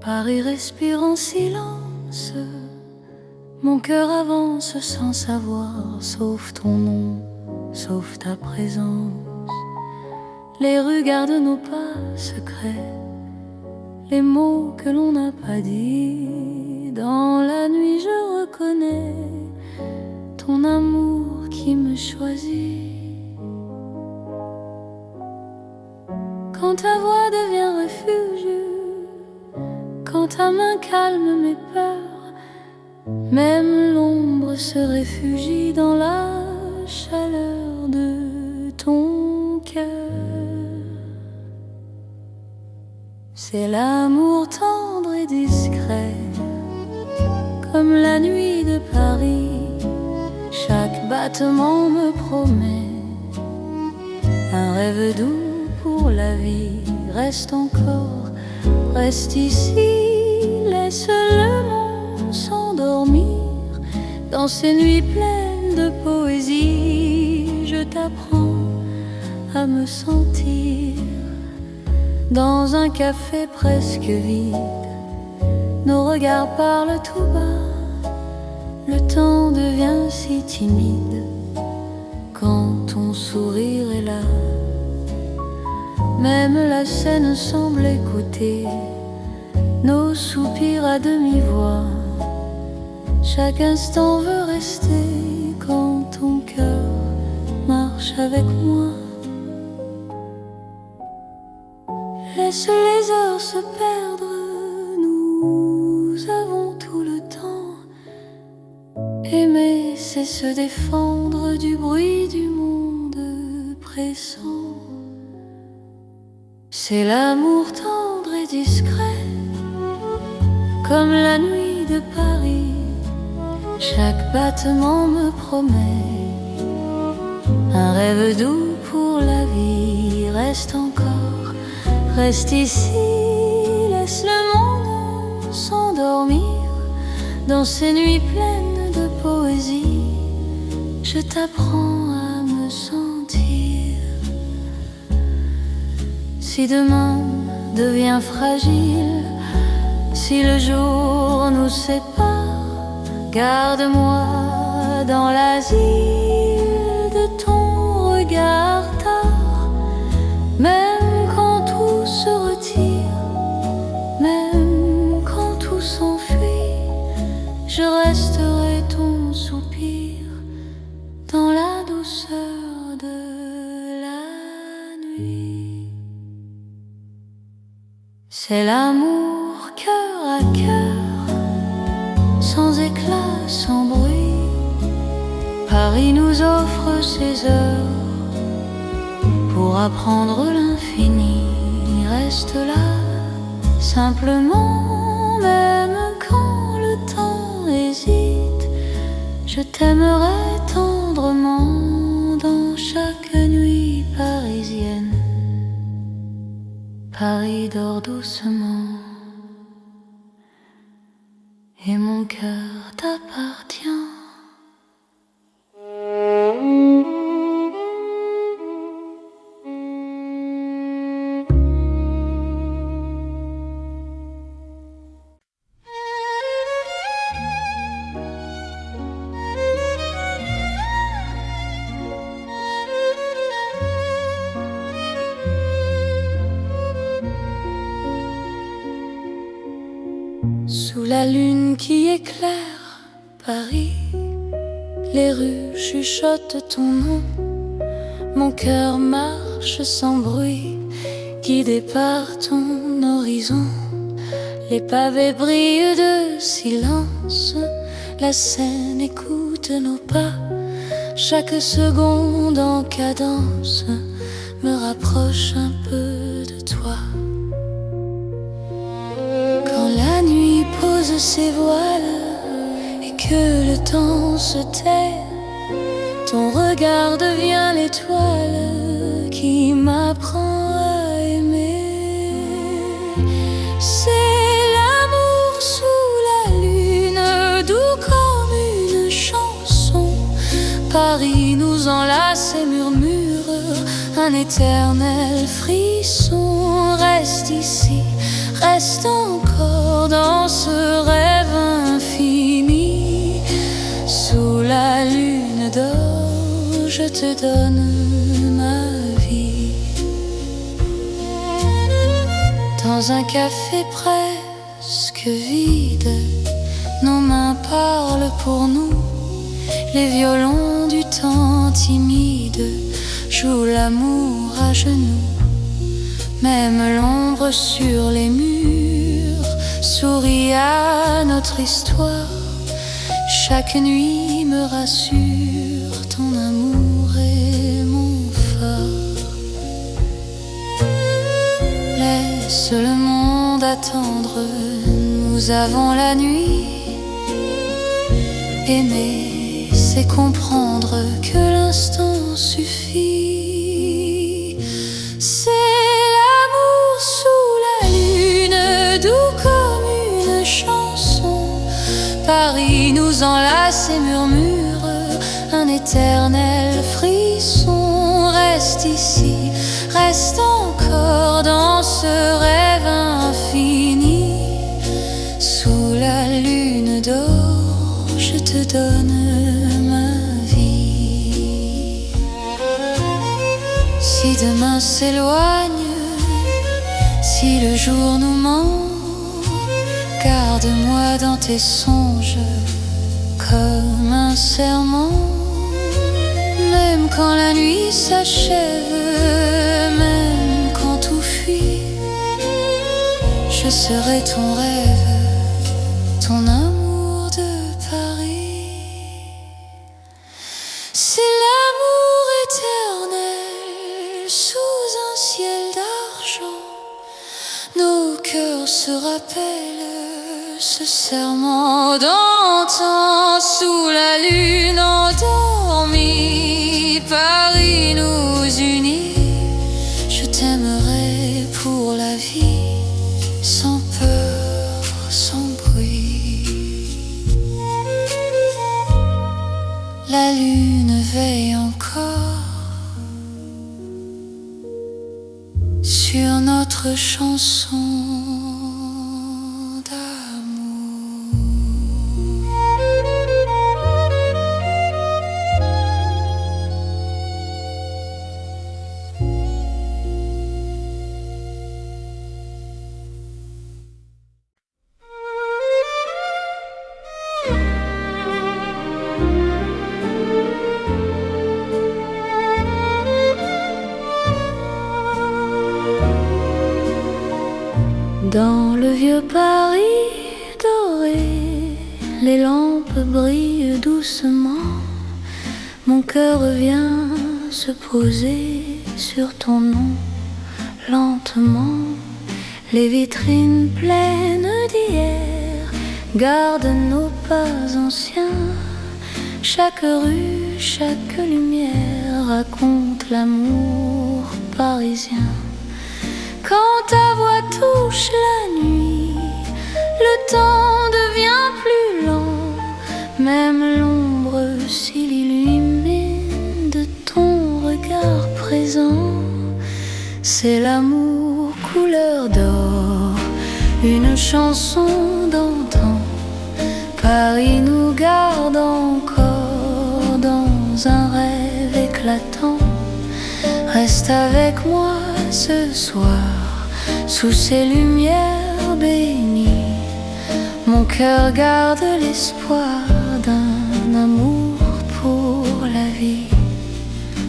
Paris respire en silence. Mon cœur avance sans savoir, sauf ton nom, sauf ta présence. Les rues gardent nos pas secrets, les mots que l'on n'a pas dit. Dans la nuit je reconnais ton amour qui me choisit. Quand ta voix devient refuge, quand ta main calme mes peurs, même l'ombre se réfugie dans la chaleur de ton cœur. C'est l'amour tendre et discret, comme la nuit de Paris. Chaque battement me promet un rêve doux pour la vie. Reste encore, reste ici, laisse le monde s'endormir dans ces nuits pleines de poésie. Je t'apprends à me sentir dans un café presque vide. Nos regards parlent tout bas, le temps devient si timide quand ton sourire est là. Même la scène semble écouter nos soupirs à demi-voix. Chaque instant veut rester quand ton cœur marche avec moi. Laisse les heures se perdre, nous avons tout le temps. Aimer, c'est se défendre du bruit du monde pressant. C'est l'amour tendre et discret, comme la nuit de Paris. Chaque battement me promet un rêve doux pour la vie. Reste encore, reste ici, laisse le monde s'endormir dans ces nuits pleines de poésie. Je t'apprends à me sentir. Si demain devient fragile, si le jour nous sépare, garde-moi dans l'asile de ton regard tard. Même quand tout se retire, même quand tout s'enfuit, je resterai ton soupir dans la douceur de la nuit. C'est l'amour cœur à cœur, sans éclat, sans bruit. Paris nous offre ses heures pour apprendre l'infini. Reste là, simplement, même quand le temps hésite. Je t'aimerai tendrement dans chaque nuit parisienne. Paris dort doucement et mon cœur t'appartient. Sous la lune qui éclaire Paris, les rues chuchotent ton nom. Mon cœur marche sans bruit, guidé par ton horizon. Les pavés brillent de silence, la Seine écoute nos pas. Chaque seconde en cadence me rapproche un peu de toi. Quand la nuit pose ses voiles et que le temps se tait, ton regard devient l'étoile qui m'apprend à aimer. C'est l'amour sous la lune, doux comme une chanson. Paris nous enlace et murmure un éternel frisson. Reste ici, reste encore dans ce rêve infini. Sous la lune d'or, je te donne ma vie. Dans un café presque vide, nos mains parlent pour nous. Les violons du temps timide jouent l'amour à genoux. Même l'ombre sur les murs sourit à notre histoire. Chaque nuit me rassure, ton amour est mon phare. Laisse le monde attendre, nous avons la nuit. Aimer, c'est comprendre que l'instant suffit. C'est l'amour sous la lune, doux comme une chanson. Paris nous enlace et murmure un éternel frisson. Reste ici, reste encore dans ce rêve infini. Sous la lune d'or, je te donne ma vie. Si demain s'éloigne, si le jour nous ment, garde-moi dans tes songes comme un serment. Même quand la nuit s'achève, même quand tout fuit, je serai ton rêve, ton amour de Paris. C'est l'amour éternel sous un ciel d'argent. Nos cœurs se rappellent ce serment d'antan. Sous la lune endormie, Paris nous unit. Je t'aimerai pour la vie, sans peur, sans bruit. La lune veille encore sur notre chanson d'amour. Dans le vieux Paris doré, les lampes brillent doucement. Mon cœur vient se poser sur ton nom, lentement. Les vitrines pleines d'hier gardent nos pas anciens. Chaque rue, chaque lumière raconte l'amour parisien. Quand ta voix touche la nuit, le temps devient plus lent. Même l'ombre s'il illumine de ton regard présent. C'est l'amour couleur d'or, une chanson d'antan. Paris nous garde encore dans un rêve éclatant. Reste avec moi ce soir, sous ces lumières bénies. Mon cœur garde l'espoir d'un amour pour la vie.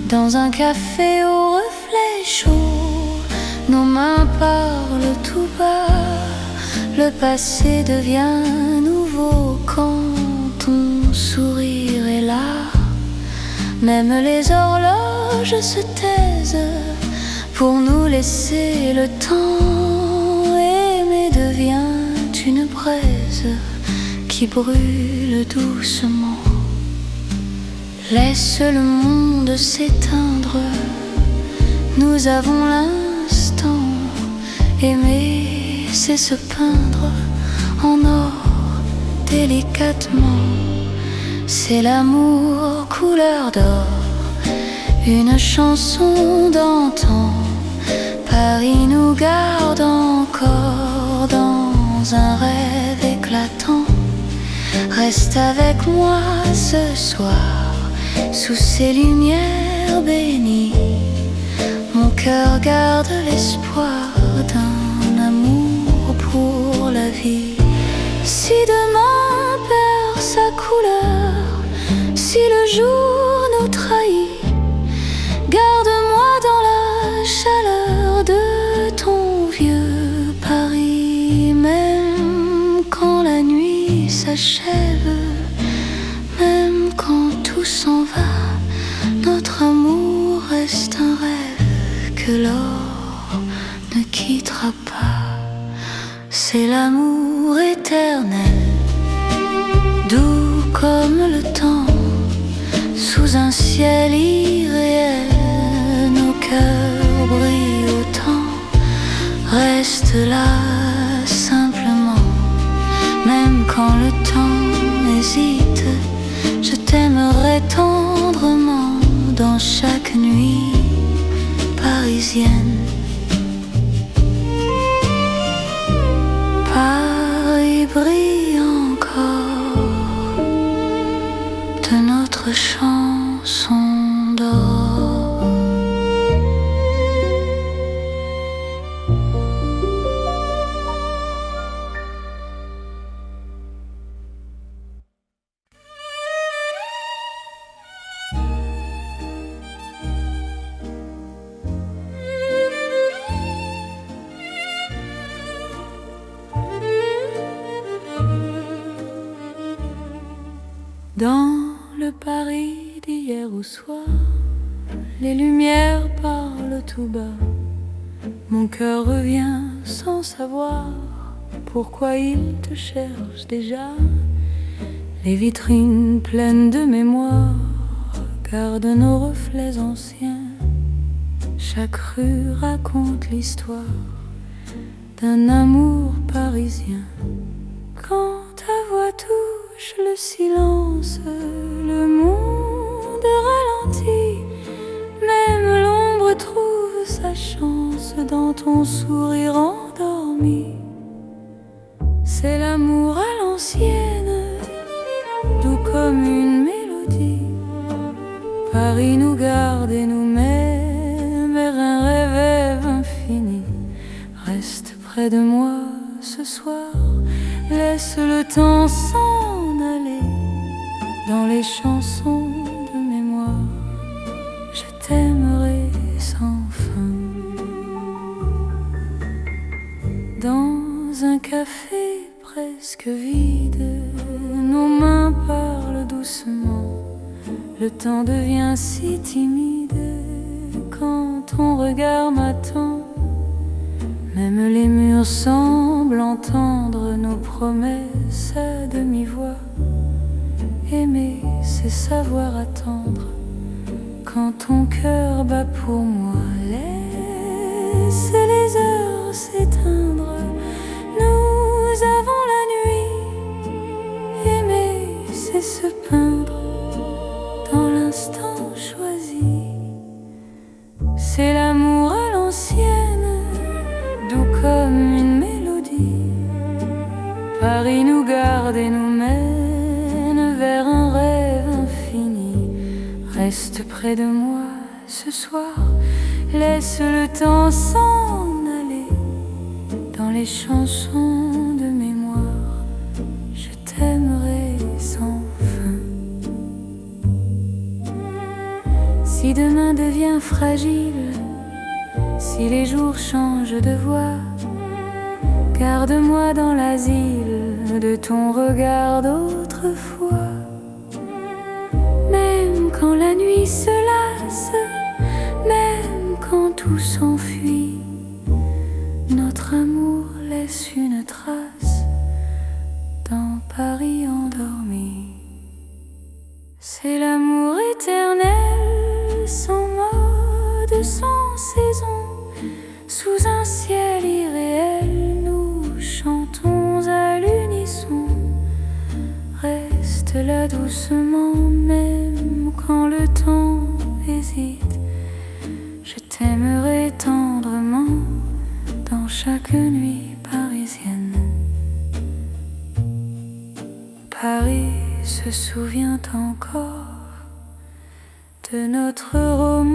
Dans un café au reflet chaud, nos mains parlent tout bas. Le passé devient nouveau quand ton sourire est là. Même les horloges se taisent pour nous laisser le temps. Aimer devient une braise qui brûle doucement. Laisse le monde s'éteindre, nous avons l'instant. Aimer, c'est se peindre en or délicatement. C'est l'amour couleur d'or, une chanson d'antan. Paris nous garde encore dans un rêve éclatant. Reste avec moi ce soir, sous ces lumières bénies. Mon cœur garde l'espoir d'un amour pour la vie. Si demain perd sa couleur, si le jour nous trahit, garde-moi dans la chaleur de ton vieux Paris. Même quand la nuit s'achève, même quand tout s'en va, notre amour reste un rêve que l'or ne quittera pas. C'est l'amour éternel, doux comme le temps, sous un ciel irréel. Nos cœurs brillent autant. Reste là simplement, même quand le temps hésite. Je t'aimerai tendrement dans chaque nuit parisienne. Paris brille encore de notre chanson d'or. Dans le Paris d'hier au soir, les lumières parlent tout bas. Mon cœur revient sans savoir pourquoi il te cherche déjà. Les vitrines pleines de mémoire gardent nos reflets anciens. Chaque rue raconte l'histoire d'un amour parisien. Quand ta voix touche le silence, le monde ralentit. Même l'ombre trouve sa chance dans ton sourire endormi. C'est l'amour à l'ancienne, doux comme une mélodie. Paris nous garde et nous met vers un rêve infini. Reste près de moi ce soir, laisse le temps s'en aller. Dans les chansons de mémoire, je t'aimerai sans fin. Dans un café presque vide, nos mains parlent doucement. Le temps devient si timide quand ton regard m'attend. Même les murs semblent entendre nos promesses à demi-voix. Aimer, c'est savoir attendre quand ton cœur bat pour moi. laisser les heures s'éteindre. Nous avons la nuit. Aimer, c'est se peindre dans l'instant choisi. C'est l'amour à l'ancienne, doux comme une mélodie. Paris nous garde et nous mène vers un rêve infini. Reste près de moi ce soir, laisse le temps s'en aller. Dans les chansons de mémoire, je t'aimerai sans fin. Si demain devient fragile, si les jours changent de voix, garde-moi dans l'asile de ton regard d'autrefois. Même quand la nuit se lasse, même quand tout s'enfuit, notre amour laisse une trace dans Paris endormi. C'est l'amour éternel, sans mode, sans saison, sous un ciel irréel, nous chantons à l'unisson. Reste là doucement, même quand le temps hésite. Je t'aimerai tendrement dans chaque nuit parisienne. Paris se souvient encore de notre roman.